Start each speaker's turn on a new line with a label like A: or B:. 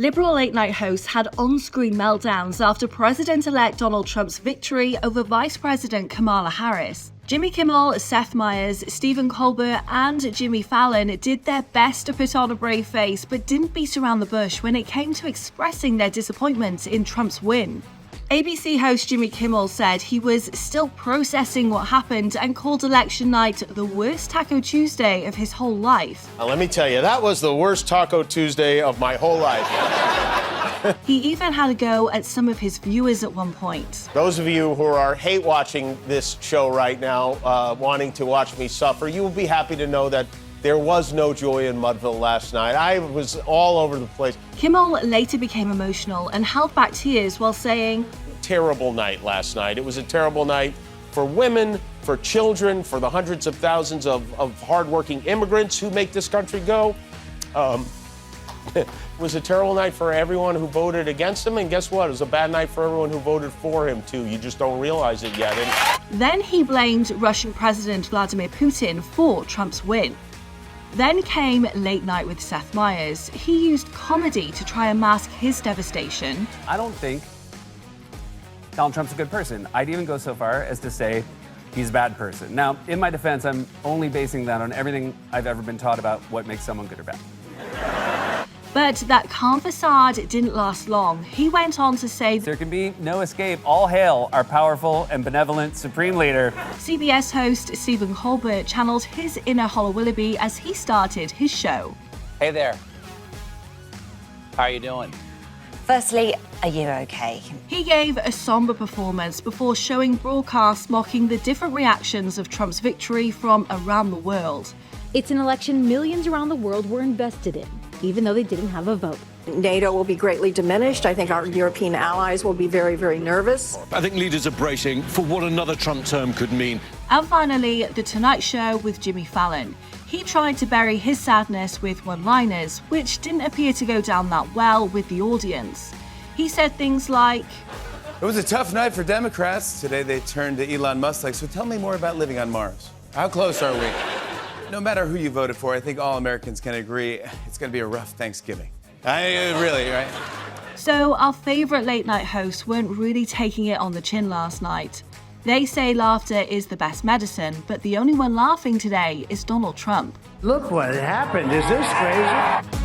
A: Liberal late-night hosts had on-screen meltdowns after President-elect Donald Trump's victory over Vice President Kamala Harris. Jimmy Kimmel, Seth Meyers, Stephen Colbert, and Jimmy Fallon did their best to put on a brave face, but didn't beat around the bush when it came to expressing their disappointment in Trump's win. ABC host Jimmy Kimmel said he was still processing what happened and called election night the worst Taco Tuesday of his whole life.
B: Let me tell you, that was the worst Taco Tuesday of my whole life.
A: He even had a go at some of his viewers at one point.
B: Those of you who are hate watching this show right now, wanting to watch me suffer, you will be happy to know that there was no joy in Mudville last night. I was all over the place.
A: Kimmel later became emotional and held back tears while saying,
B: "Terrible night last night. It was a terrible night for women, for children, for the hundreds of thousands of hardworking immigrants who make this country go. It was a terrible night for everyone who voted against him, and guess what? It was a bad night for everyone who voted for him, too. You just don't realize it yet."
A: Then he blamed Russian President Vladimir Putin for Trump's win. Then came Late Night with Seth Meyers. He used comedy to try and mask his devastation.
C: I don't think Donald Trump's a good person. I'd even go so far as to say he's a bad person. Now, in my defense, I'm only basing that on everything I've ever been taught about what makes someone good or bad.
A: But that calm facade didn't last long. He went on to say,
C: "There can be no escape. All hail our powerful and benevolent Supreme Leader."
A: CBS host Stephen Colbert channeled his inner Hollow Willoughby as he started his show.
D: Hey there. How are you doing?
E: Firstly, are you okay?
A: He gave a somber performance before showing broadcasts mocking the different reactions of Trump's victory from around the world.
F: It's an election millions around the world were invested in, even though they didn't have a vote.
G: NATO will be greatly diminished. I think our European allies will be very, very nervous.
H: I think leaders are bracing for what another Trump term could mean.
A: And finally, The Tonight Show with Jimmy Fallon. He tried to bury his sadness with one-liners, which didn't appear to go down that well with the audience. He said things like,
I: "It was a tough night for Democrats. Today they turned to Elon Musk like, so tell me more about living on Mars. How close are we?" No matter who you voted for, I think all Americans can agree it's going to be a rough Thanksgiving. Really, right?
A: So our favourite late night hosts weren't really taking it on the chin last night. They say laughter is the best medicine, but the only one laughing today is Donald Trump.
J: Look what happened. Is this crazy?